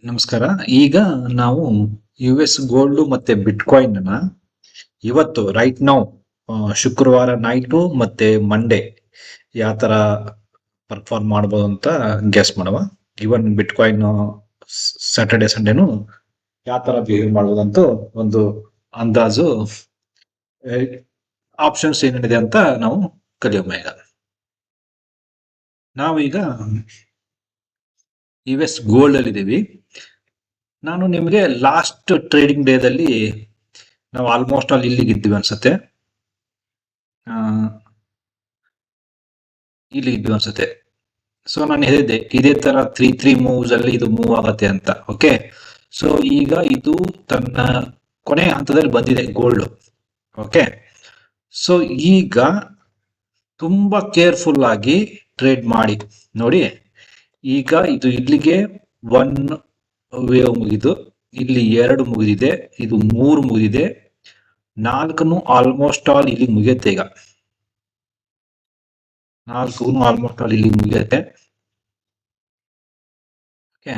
ನಮಸ್ಕಾರ. ಈಗ ನಾವು US ಗೋಲ್ಡ್ ಮತ್ತೆ ಬಿಟ್ಕಾಯಿನ್ ಅನ್ನ ಇವತ್ತು ರೈಟ್ ನೌ ಶುಕ್ರವಾರ ನೈಟು ಮತ್ತೆ ಮಂಡೇ ಯಾವ ತರ ಪರ್ಫಾರ್ಮ್ ಮಾಡ್ಬೋದು ಅಂತ ಗೆಸ್ ಮಾಡುವ. ಇವನ್ ಬಿಟ್ಕಾಯಿನ್ ಸ್ಯಾಟರ್ಡೆ ಸಂಡೇನು ಯಾವ ತರ ಬಿಹೇವ್ ಮಾಡ್ಬೋದು ಅಂತ ಒಂದು ಅಂದಾಜು ಆಪ್ಷನ್ಸ್ ಏನೇನಿದೆ ಅಂತ ನಾವು ಕಲಿಯೋಣ. ಈಗ ನಾವೀಗ US ಗೋಲ್ಡ್ ಅಲ್ಲಿ ಇದೀವಿ. ನಾನು ನಿಮಗೆ ಲಾಸ್ಟ್ ಟ್ರೇಡಿಂಗ್ ಡೇದಲ್ಲಿ ನಾವು ಆಲ್ಮೋಸ್ಟ್ ಆಲ್ ಇಲ್ಲಿಗೆ ಇದ್ದೀವಿ ಅನ್ಸುತ್ತೆ. ಇಲ್ಲಿಗೆ ಅನ್ಸುತ್ತೆ. ಸೊ ನಾನು ಹೇಳಿದ್ದೆ ಇದೇ ತರ 3 ಮೂವ್ಸ್ ಅಲ್ಲಿ ಇದು ಮೂವ್ ಆಗತ್ತೆ ಅಂತ. ಓಕೆ, ಸೊ ಈಗ ಇದು ತನ್ನ ಕೊನೆ ಹಂತದಲ್ಲಿ ಬಂದಿದೆ ಗೋಲ್ಡ್. ಓಕೆ, ಸೊ ಈಗ ತುಂಬಾ ಕೇರ್ಫುಲ್ ಆಗಿ ಟ್ರೇಡ್ ಮಾಡಿ ನೋಡಿ. ಈಗ ಇದು ಇಲ್ಲಿಗೆ 1 ವೇವ್ ಮುಗಿದು, ಇಲ್ಲಿ 2 ಮುಗಿದಿದೆ, ಇದು 3 ಮುಗಿದಿದೆ, 4 ಆಲ್ಮೋಸ್ಟ್ ಆಲ್ ಇಲ್ಲಿ ಮುಗಿಯುತ್ತೆ. ಈಗ 4 ಆಲ್ಮೋಸ್ಟ್ ಆಲ್ ಇಲ್ಲಿ ಮುಗಿಯುತ್ತೆ. ಓಕೆ,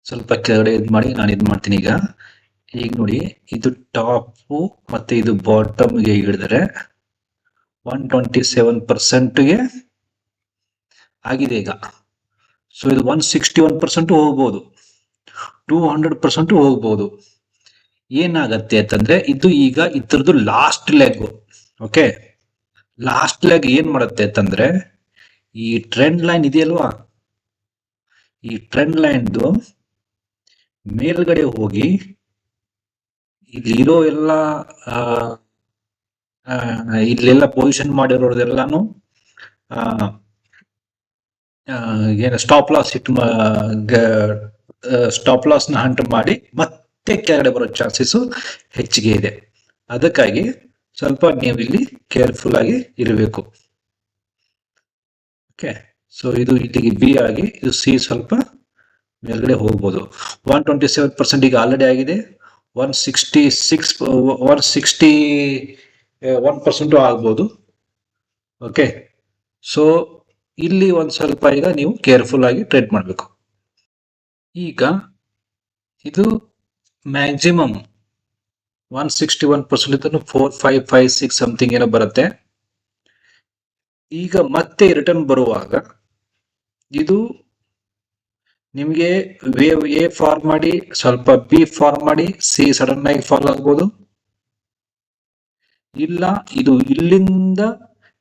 ಸ್ವಲ್ಪ ಕೆಳಗಡೆ ಇದು ಮಾಡಿ ನಾನು ಇದು ಮಾಡ್ತೀನಿ. ಈಗ ನೋಡಿ, ಇದು ಟಾಪ್ ಮತ್ತೆ ಇದು ಬಾಟಮ್ಗೆ ಹಿಡಿದರೆ 127%ಗೆ ಆಗಿದೆ ಈಗ. ಸೊ ಇದು 161% ಹೋಗ್ಬೋದು, 200% ಹೋಗ್ಬೋದು. ಏನಾಗತ್ತೆ ಅಂತಂದ್ರೆ ಇದು ಈಗ ಇದ್ರದ್ದು last leg. Okay, last leg ಏನ್ ಮಾಡುತ್ತೆ ಅಂತಂದ್ರೆ ಈ ಟ್ರೆಂಡ್ ಲೈನ್ ಇದೆಯಲ್ವಾ, ಈ ಟ್ರೆಂಡ್ ಲೈನ್ದು ಮೇಲ್ಗಡೆ ಹೋಗಿ ಇಲ್ಲಿರೋ ಎಲ್ಲ ಇಲ್ಲೆಲ್ಲ ಪೊಸಿಷನ್ ಮಾಡಿರೋದೆಲ್ಲಾನು ಏನು ಸ್ಟಾಪ್ ಲಾಸ್ ಸ್ಟಾಪ್ ಲಾಸ್ ನ ಹಂಟ್ ಮಾಡಿ ಮತ್ತೆ ಕೆಳಗಡೆ ಬರೋ ಚಾನ್ಸಸ್ ಹೆಚ್ಚಿಗೆ ಇದೆ. ಅದಕ್ಕಾಗಿ ಸ್ವಲ್ಪ ನೀವು ಇಲ್ಲಿ ಕೇರ್ಫುಲ್ ಆಗಿ ಇರಬೇಕು. ಓಕೆ, ಸೊ ಇದು ಇಲ್ಲಿಗೆ ಬಿ ಆಗಿ ಇದು ಸಿ ಸ್ವಲ್ಪ ಮೇಲ್ಗಡೆ ಹೋಗ್ಬೋದು. 127% ಈಗ ಆಲ್ರೆಡಿ ಆಗಿದೆ. 161% ಆಗ್ಬೋದು. ಓಕೆ, ಸೊ ಇಲ್ಲಿ ಒಂದ್ ಸ್ವಲ್ಪ ಈಗ ನೀವು ಕೇರ್ಫುಲ್ ಆಗಿ ಟ್ರೇಡ್ ಮಾಡಬೇಕು. ಈಗ ಇದು ಮ್ಯಾಕ್ಸಿಮಮ್ 161% ಇದನ್ನು 4556 ಸಮಥಿಂಗ್ ಏನೋ ಬರುತ್ತೆ. ಈಗ ಮತ್ತೆ ರಿಟರ್ನ್ ಬರುವಾಗ ಇದು ನಿಮಗೆ ವೇವ್ ಎ ಫಾರ್ಮ್ ಮಾಡಿ, ಸ್ವಲ್ಪ ಬಿ ಫಾರ್ಮ್ ಮಾಡಿ, ಸಿ ಸಡನ್ ಆಗಿ ಫಾಲ್ ಆಗ್ಬೋದು. ಇಲ್ಲ ಇದು ಇಲ್ಲಿಂದ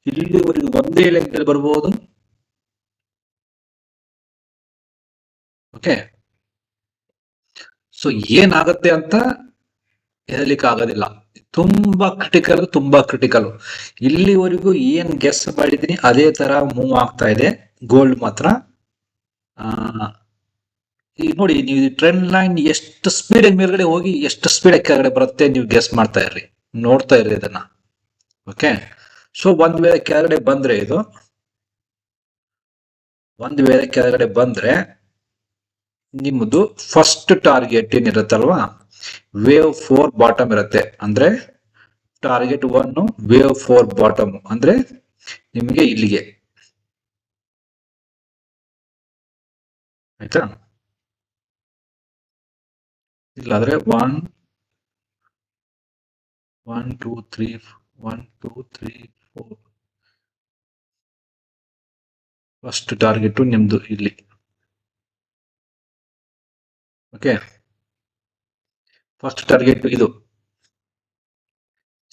ಇಲ್ಲಿವರೆಗೂ ಒಂದೇ ಲೆಕ್ಕದಲ್ಲಿ ಬರ್ಬೋದು. ಓಕೆ, ಸೊ ಏನಾಗತ್ತೆ ಅಂತ ಹೇಳಲಿಕ್ಕೆ ಆಗೋದಿಲ್ಲ. ತುಂಬಾ ಕ್ರಿಟಿಕಲ್. ಇಲ್ಲಿವರೆಗೂ ಏನ್ ಗೆಸ್ ಮಾಡಿದೀನಿ ಅದೇ ತರ ಮೂವ್ ಆಗ್ತಾ ಇದೆ ಗೋಲ್ಡ್ ಮಾತ್ರ. ಈಗ ನೋಡಿ, ನೀವು ಟ್ರೆಂಡ್ ಲೈನ್ ಎಷ್ಟು ಸ್ಪೀಡ್ ಮೇಲ್ಗಡೆ ಹೋಗಿ ಎಷ್ಟು ಸ್ಪೀಡ್ ಕೆಳಗಡೆ ಬರುತ್ತೆ ನೀವು ಗೆಸ್ ಮಾಡ್ತಾ ಇರ್ರಿ, ನೋಡ್ತಾ ಇರ್ರಿ ಇದನ್ನ. ಓಕೆ, ಸೊ ಒಂದ್ ವೇಳೆ ಕೆಳಗಡೆ ಬಂದ್ರೆ ನಿಮ್ಮದು ಫಸ್ಟ್ ಟಾರ್ಗೆಟ್ ಏನಿರುತ್ತಲ್ವಾ, ವೇವ್ 4 ಬಾಟಮ್ ಇರುತ್ತೆ. ಅಂದ್ರೆ ಟಾರ್ಗೆಟ್ 1 ವೇವ್ 4 ಬಾಟಮ್ ಅಂದ್ರೆ ನಿಮಗೆ ಇಲ್ಲಿಗೆ, ಆಯ್ತಾ? ಇಲ್ಲಾದ್ರೆ 1 2 3 1 2 3 4 ಫಸ್ಟ್ ಟಾರ್ಗೆಟ್ ನಿಮ್ದು ಇಲ್ಲಿ. ಓಕೆ, ಫಸ್ಟ್ ಟಾರ್ಗೆಟ್ ಇದು,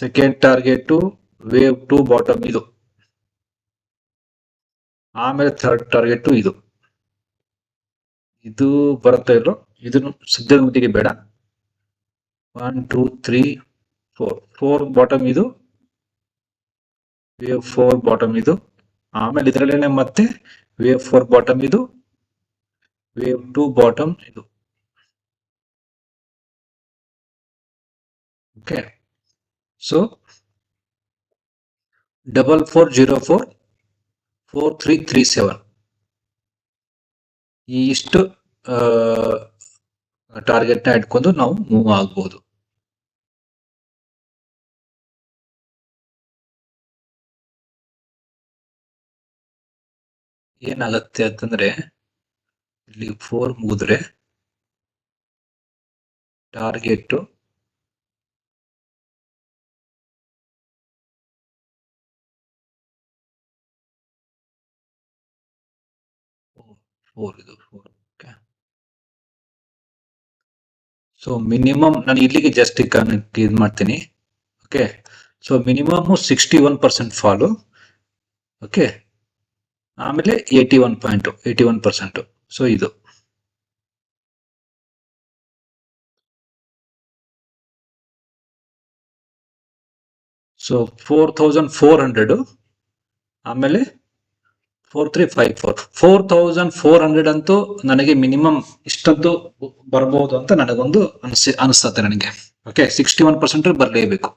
ಸೆಕೆಂಡ್ ಟಾರ್ಗೆಟ್ ವೇವ್ 2 ಬಾಟಮ್ ಇದು, ಆಮೇಲೆ ಥರ್ಡ್ ಟಾರ್ಗೆಟ್ ಇದು. ಇದು ಬರುತ್ತಾ ಇಲ್ಲೋ ಇದನ್ನು ಸದ್ಯದ ಮಟ್ಟಿಗೆ ಬೇಡ. 1 2 3 4 ಬಾಟಮ್ ಇದು, ವೇವ್ 4 ಬಾಟಮ್ ಇದು, ಆಮೇಲೆ ಇದರಲ್ಲೇನೆ ಮತ್ತೆ ವೇವ್ 4 ಬಾಟಮ್ ಇದು, ವೇವ್ 2 ಬಾಟಮ್ ಇದು. ಓಕೆ, ಸೊ 44044337 ಈ ಇಷ್ಟು ಟಾರ್ಗೆಟ್ ನ ಇಟ್ಕೊಂಡು ನಾವು ಮೂವ್ ಆಗ್ಬಹುದು. ಏನಾಗತ್ತೆ ಅಂತಂದ್ರೆ ಇಲ್ಲಿ 4 ಮುಗಿದ್ರೆ ಟಾರ್ಗೆಟ್ 4 ಇದು 4. ಓಕೆ. ಸೊ ಮಿನಿಮಮ್ ನಾನು ಇಲ್ಲಿಗೆ ಜಸ್ಟ್ ಇದು ಮಾಡ್ತೀನಿ. Okay. So minimum 61% fall. Okay. ಆಮೇಲೆ 81%. ಸೊ ಇದು ಸೊ 4400 ಆಮೇಲೆ 4354 ಅಂತೂ ನನಗೆ ಮಿನಿಮಮ್ ಇಷ್ಟದ್ದು ಬರ್ಬೋದು ಅಂತ ನನಗೊಂದು ಅನಿಸ್ತದೆ ನನಗೆ. ಓಕೆ. 61% ಬರಲೇಬೇಕು.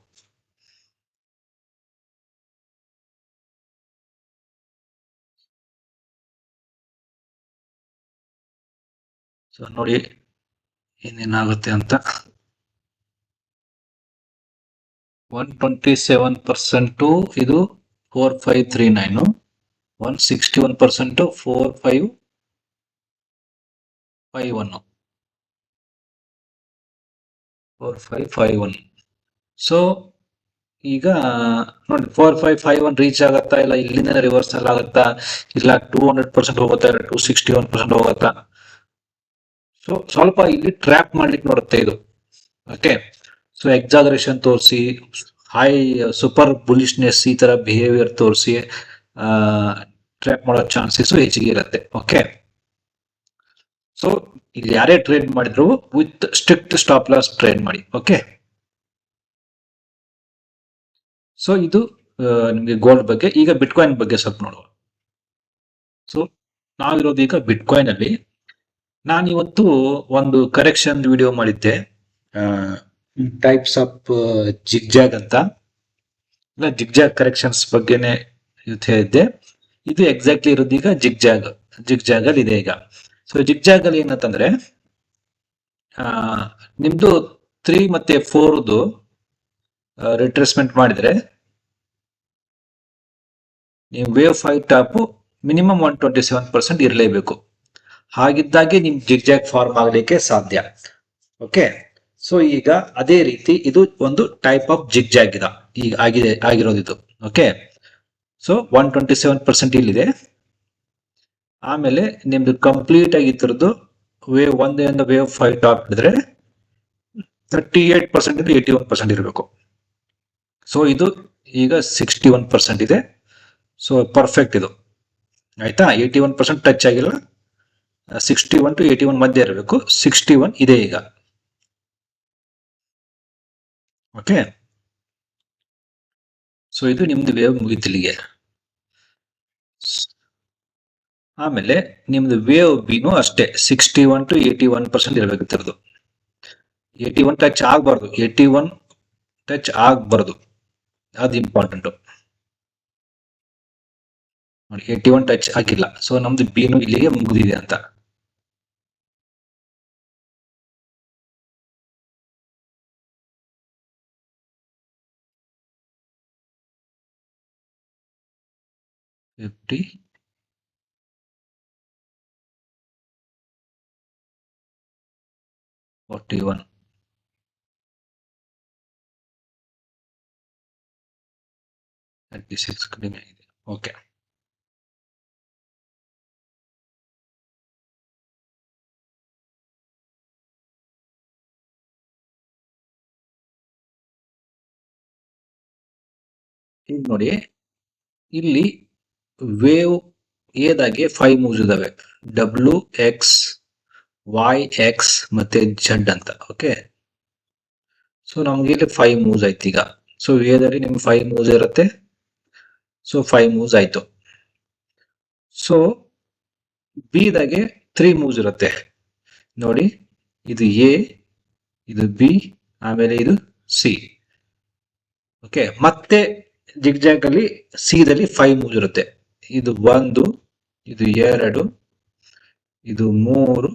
ಸೊ ನೋಡಿ ಏನೇನಾಗುತ್ತೆ ಅಂತ. 127% ಇದು 4539, 161% 4551. ಸೊ ಈಗ ನೋಡಿ 4551 ರೀಚ್ ಆಗತ್ತಾ, ಇಲ್ಲ ಇಲ್ಲಿಂದ ರಿವರ್ಸಲ್ ಆಗತ್ತಾ, ಇಲ್ಲ 200% ಹೋಗುತ್ತಾ, ಇಲ್ಲ 261% ಹೋಗುತ್ತಾ. ಸೊ ಸ್ವಲ್ಪ ಇಲ್ಲಿ ಟ್ರ್ಯಾಪ್ ಮಾಡ್ಲಿಕ್ಕೆ ನೋಡುತ್ತೆ ಇದು. ಓಕೆ. ಸೊ ಎಕ್ಸಾಗರೇಷನ್ ತೋರಿಸಿ, ಹೈ ಸೂಪರ್ ಬುಲಿಶ್ನೆಸ್ ಈ ತರ ಬಿಹೇವಿಯರ್ ತೋರಿಸಿ ಟ್ರ್ಯಾಪ್ ಮಾಡೋ ಚಾನ್ಸಸ್ ಹೆಚ್ಚಿಗೆ ಇರುತ್ತೆ. ಓಕೆ. ಸೊ ಇಲ್ಲಿ ಯಾರೇ ಟ್ರೇಡ್ ಮಾಡಿದ್ರು with strict stop loss trade ಮಾಡಿ. ಓಕೆ. ಸೊ ಇದು ನಿಮಗೆ ಗೋಲ್ಡ್ ಬಗ್ಗೆ. ಈಗ ಬಿಟ್ಕಾಯಿನ್ ಬಗ್ಗೆ ಸ್ವಲ್ಪ ನೋಡುವ. ಸೊ ನಾವಿರೋದು ಈಗ ಬಿಟ್ಕಾಯಿನ್ ಅಲ್ಲಿ. ನಾನಿವತ್ತು ಒಂದು ಕರೆಕ್ಷನ್ ವಿಡಿಯೋ ಮಾಡಿದ್ದೆ, ಟೈಪ್ಸ್ ಆಫ್ ಜಿಗ್ಜಾಗ್ ಅಂತ. ಇಲ್ಲ, ಜಿಗ್ಜಾಗ್ ಕರೆಕ್ಷನ್ಸ್ ಬಗ್ಗೆನೆ ಹೇಳಿದ್ದೆ. ಇದು ಎಕ್ಸಾಕ್ಟ್ಲಿ ಇರೋದು ಈಗ ಜಿಗ್ಜಾಗ್ ಅಲ್ಲಿ ಇದೆ ಈಗ. ಸೊ ಜಿಗ್ಜಾಗ್ ಅಲ್ಲಿ ಏನಂತಂದ್ರೆ ನಿಮ್ದು 3 ಮತ್ತೆ 4 ರಿಟ್ರೇಸ್ಮೆಂಟ್ ಮಾಡಿದ್ರೆ ನೀವು ವೇವ್ 5 ಟಾಪ್ ಮಿನಿಮಮ್ 127% ಇರಲೇಬೇಕು. ಹಾಗಿದ್ದಾಗೆ ನಿಮ್ ಜಿಗ್ಜಾಗ್ ಫಾರ್ಮ್ ಆಗಲಿಕ್ಕೆ ಸಾಧ್ಯ. ಓಕೆ. ಸೊ ಈಗ ಅದೇ ರೀತಿ ಇದು ಒಂದು ಟೈಪ್ ಆಫ್ ಜಿಗ್ಜಾಗ್ ಈಗ ಆಗಿರೋದು ಇದು. ಓಕೆ. ಸೊ 127% ಇಲ್ಲಿದೆ. ಆಮೇಲೆ ನಿಮ್ದು ಕಂಪ್ಲೀಟ್ ಆಗಿರೋದು ವೇವ್ 1 ಇಂದ ವೇವ್ 5 ಟಾಪ್ ಹಿಡಿದ್ರೆ 38% 81% ಇರಬೇಕು. ಸೊ ಇದು ಈಗ 61% ಇದೆ. ಸೊ ಪರ್ಫೆಕ್ಟ್ ಇದು. ಆಯ್ತಾ. 81% ಟಚ್ ಆಗಿಲ್ಲ, 61 to 81 ಮಧ್ಯೆ ಇರಬೇಕು. 61 ಇದೆ ಈಗ. ಓಕೆ. ಸೊ ಇದು ನಿಮ್ದು ವೇವ್ ಮುಗಿತಿಲ್ಲಿಗೆ. ಆಮೇಲೆ ನಿಮ್ದು ವೇವ್ ಬಿನು ಅಷ್ಟೇ 61 to 81% ಇರಬೇಕಿತ್ತು. 81 ಟಚ್ ಆಗಬಾರ್ದು. 81 ಟಚ್ ಆಗಬಾರ್ದು, ಅದು ಇಂಪಾರ್ಟೆಂಟ್. 81 ಟಚ್ ಆಗಿಲ್ಲ. ಸೊ ನಮ್ದು ಬಿನು ಇಲ್ಲಿಗೆ ಮುಗಿದಿದೆ ಅಂತ. $50, $41, $36 ಕಡಿಮೆ ಆಗಿದೆ. ಓಕೆ. ಈಗ ನೋಡಿ, ಇಲ್ಲಿ ವೇವ್ ಏದಾಗೆ 5 ಮೂವ್ಸ್ ಇದಾವೆ. ಡಬ್ಲ್ಯೂ, ಎಕ್ಸ್, ವೈ, ಎಕ್ಸ್ ಮತ್ತೆ ಜೆಡ್ ಅಂತ. ಓಕೆ. ಸೊ ನಮ್ಗೆ ಇಲ್ಲಿ 5 ಮೂವ್ಸ್ ಆಯ್ತು ಈಗ. ಸೊ ಏದಲ್ಲಿ ನಿಮ್ಗೆ 5 ಮೂವ್ಸ್ ಇರುತ್ತೆ. ಸೊ 5 ಮೂವ್ಸ್ ಆಯ್ತು. ಸೊ ಬಿದಾಗೆ 3 ಮೂವ್ಸ್ ಇರುತ್ತೆ ನೋಡಿ. ಇದು ಎ, ಇದು ಬಿ, ಆಮೇಲೆ ಇದು ಸಿ. ಓಕೆ. ಮತ್ತೆ ಜಿಗ್ಜಾಗ್ ಅಲ್ಲಿ ಸಿ ದಲ್ಲಿ 5 ಮೂವ್ಸ್ ಇರುತ್ತೆ. ಇದು 1, ಇದು 2, ಇದು 3,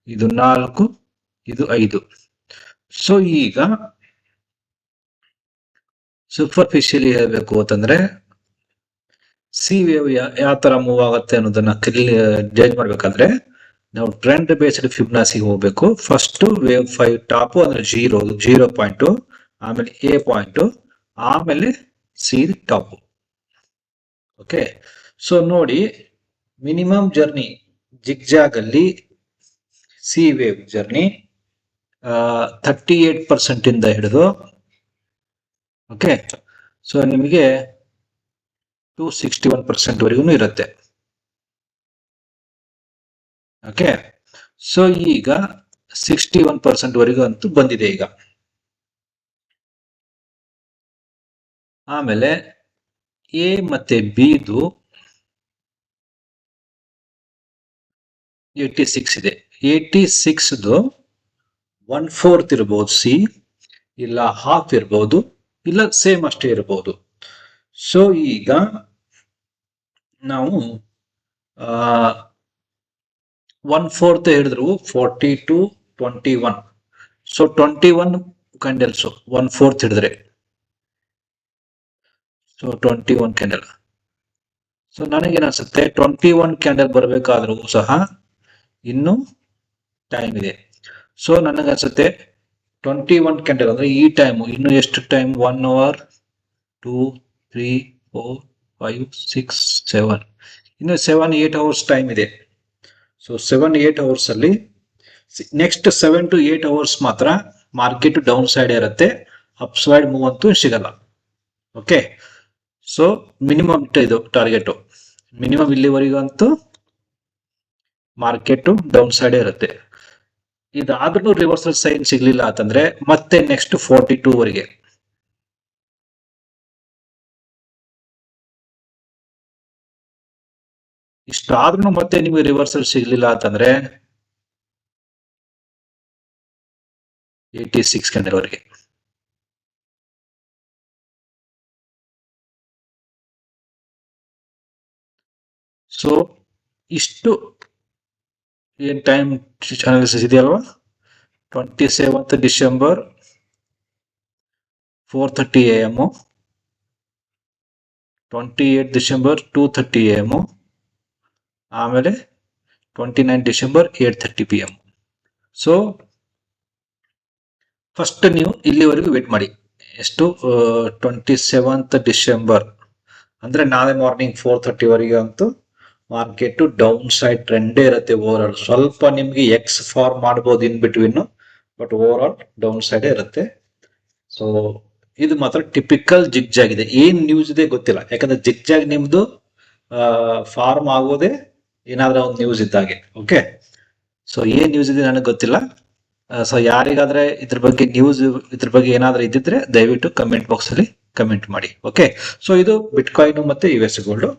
ಇದು 4, ಇದು 5. ಸೊ ಈಗ ಸೂಪರ್ಫಿಷಿಯಲಿ ಹೇಳ್ಬೇಕು ಅಂತಂದ್ರೆ ಸಿ ವೇವ್ ಯಾವ ತರ ಮೂವ್ ಆಗುತ್ತೆ ಅನ್ನೋದನ್ನ ಜಡ್ಜ್ ಮಾಡ್ಬೇಕಾದ್ರೆ ನಾವು ಟ್ರೆಂಡ್ ಬೇಸ್ಡ್ ಫಿಬ್ನಾಸಿಗೆ ಹೋಗ್ಬೇಕು. ಫಸ್ಟ್ ವೇವ್ 5 ಟಾಪ್ ಅಂದ್ರೆ 0 ಪಾಯಿಂಟ್, ಆಮೇಲೆ ಎ ಪಾಯಿಂಟ್, ಆಮೇಲೆ ಸಿ ಟಾಪ್. ಓಕೆ, ಸೊ ನೋಡಿ, ಮಿನಿಮಮ್ ಜರ್ನಿ ಜಿಗ್ಜಾಗ್ ಅಲ್ಲಿ ಸಿ ವೇವ್ ಜರ್ನಿ 38% ಇಂದ ಹಿಡಿದು, ಓಕೆ, ಸೊ ನಿಮಗೆ 261% ವರೆಗೂ ಇರುತ್ತೆ. ಓಕೆ, ಸೊ ಈಗ 61% ವರೆಗೂ ಅಂತೂ ಬಂದಿದೆ ಈಗ. ಆಮೇಲೆ ಎ ಮತ್ತೆ ಬಿದು 86 ಇದೆ. 86ದು 1/4 ಇರಬಹುದು ಸಿ, ಇಲ್ಲ ಹಾಫ್ ಇರಬಹುದು, ಇಲ್ಲ ಸೇಮ್ ಅಷ್ಟೇ ಇರಬಹುದು. ಸೊ ಈಗ ನಾವು 1/4 ಹಿಡಿದ್ರು 40 to 21. ಸೊ 21 ಕ್ಯಾಂಡಲ್ಸ್ 1/4 ಹಿಡಿದ್ರೆ, ಸೊ 21 ಕ್ಯಾಂಡಲ್. ಸೊ ನನಗೇನಿಸುತ್ತೆ 21 ಕ್ಯಾಂಡಲ್ ಬರಬೇಕಾದ್ರೂ ಸಹ ಇನ್ನೂ ಟೈಮ್ ಇದೆ. ಸೊ ನನಗನ್ಸುತ್ತೆ 21 ಕ್ಯಾಂಡಲ್ ಅಂದ್ರೆ ಈ ಟೈಮ್ ಇನ್ನು ಎಷ್ಟು ಟೈಮ್, 1 hour 2 3 4 5 6 7, ಇನ್ನು 7-8 hours ಟೈಮ್ ಇದೆ. ಸೊ 7-8 hours ಅಲ್ಲಿ ನೆಕ್ಸ್ಟ್ 7 to 8 hours ಮಾತ್ರ ಮಾರ್ಕೆಟ್ ಡೌನ್ ಸೈಡ್ ಇರುತ್ತೆ, ಅಪ್ ಸೈಡ್ ಮೂವ್ ಅಂತೂ ಸಿಗಲ್ಲ. ಓಕೆ, ಸೊ ಮಿನಿಮಮ್ ಇದು ಟಾರ್ಗೆಟ್, ಮಿನಿಮಮ್ ಇಲ್ಲಿವರೆಗೂ ಅಂತೂ ಮಾರ್ಕೆಟ್ ಡೌನ್ ಸೈಡ್ ಇರುತ್ತೆ. ಇದಾದ್ರೂ ರಿವರ್ಸಲ್ ಸೈನ್ ಸಿಗ್ಲಿಲ್ಲ ಅಂತಂದ್ರೆ ಮತ್ತೆ ನೆಕ್ಸ್ಟ್ 42 ವರೆಗೆ. ಇಷ್ಟಾದ್ರೂ ಮತ್ತೆ ನಿಮಗೆ ರಿವರ್ಸಲ್ ಸಿಗ್ಲಿಲ್ಲ ಅಂತಂದ್ರೆ 86 ಕ್ಯಾಂಡಲ್ ವರೆಗೆ. ಸೊ ಇಷ್ಟು ಏನ್ ಟೈಮ್ ಅನಾಲಿಸಿಸ್ ಇದೆಯಲ್ವಾ, 27th December 4:30 AM, 28 December 2:30 AM, ಆಮೇಲೆ 29 ಡಿಸೆಂಬರ್ 8:30 PM. ಸೊ ಫಸ್ಟ್ ನೀವು ಇಲ್ಲಿವರೆಗೂ ವೇಟ್ ಮಾಡಿ. ಎಷ್ಟು, 27th ಡಿಸೆಂಬರ್ ಅಂದ್ರೆ ನಾಳೆ ಮಾರ್ನಿಂಗ್ 4:30 ವರೆಗೆ ಅಂತೂ ಮಾರ್ಕೆಟ್ ಡೌನ್ ಸೈಡ್ ಟ್ರೆಂಡೇ ಇರುತ್ತೆ. ಓವರ್ ಆಲ್ ಸ್ವಲ್ಪ ನಿಮ್ಗೆ ಎಕ್ಸ್ ಫಾರ್ಮ್ ಮಾಡಬಹುದು in between, but over all down side ಇರುತ್ತೆ. ಸೊ ಇದು ಮಾತ್ರ ಟಿಪಿಕಲ್ ಜಿಗ್ಜಾಗ್ ಇದೆ. ಏನ್ ನ್ಯೂಸ್ ಇದೆ ಗೊತ್ತಿಲ್ಲ, ಯಾಕಂದ್ರೆ ಜಿಗ್ಜಾಗ್ ನಿಮ್ದು ಫಾರ್ಮ್ ಆಗೋದೇ ಏನಾದ್ರೂ ಒಂದು ನ್ಯೂಸ್ ಇದ್ದಾಗೆ. ಓಕೆ, ಸೊ ಏನ್ ನ್ಯೂಸ್ ಇದೆ ನನಗೆ ಗೊತ್ತಿಲ್ಲ. ಸೊ ಯಾರಿಗಾದ್ರೆ ಇದ್ರ ಬಗ್ಗೆ ಏನಾದ್ರೂ ಇದ್ದಿದ್ರೆ ದಯವಿಟ್ಟು ಕಮೆಂಟ್ ಬಾಕ್ಸ್ ಅಲ್ಲಿ ಕಮೆಂಟ್ ಮಾಡಿ. ಓಕೆ, ಸೊ ಇದು ಬಿಟ್ಕಾಯಿನ್ ಮತ್ತೆ US ಗೋಲ್ಡ್.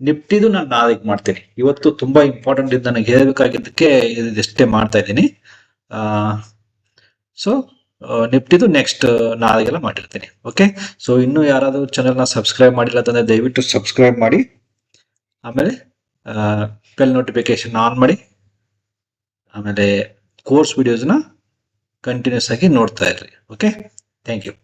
ನಿಫ್ಟಿದು ನಾನು ನಾಳೆಗೆ ಮಾಡ್ತೀನಿ. ಇವತ್ತು ತುಂಬಾ ಇಂಪಾರ್ಟೆಂಟ್ ಇದೆ ನನಗೆ ಹೇಳಬೇಕಾಗಿದ್ದಕ್ಕೆ ಇದಷ್ಟೇ ಮಾಡ್ತಾ ಇದ್ದೀನಿ. ಸೊ ನಿಫ್ಟಿದು ನೆಕ್ಸ್ಟ್ ನಾಳೆಗೆಲ್ಲ ಮಾಡಿರ್ತೀನಿ. ಓಕೆ, ಸೊ ಇನ್ನೂ ಯಾರಾದ್ರೂ ಚಾನೆಲ್ನ ಸಬ್ಸ್ಕ್ರೈಬ್ ಮಾಡಿಲ್ಲ ಅಂತಂದ್ರೆ ದಯವಿಟ್ಟು ಸಬ್ಸ್ಕ್ರೈಬ್ ಮಾಡಿ, ಆಮೇಲೆ ಬೆಲ್ ನೋಟಿಫಿಕೇಶನ್ ಆನ್ ಮಾಡಿ, ಆಮೇಲೆ ಕೋರ್ಸ್ ವಿಡಿಯೋಸ್ನ ಕಂಟಿನ್ಯೂಸ್ ಆಗಿ ನೋಡ್ತಾ ಇರ್ರಿ. Okay, thank you.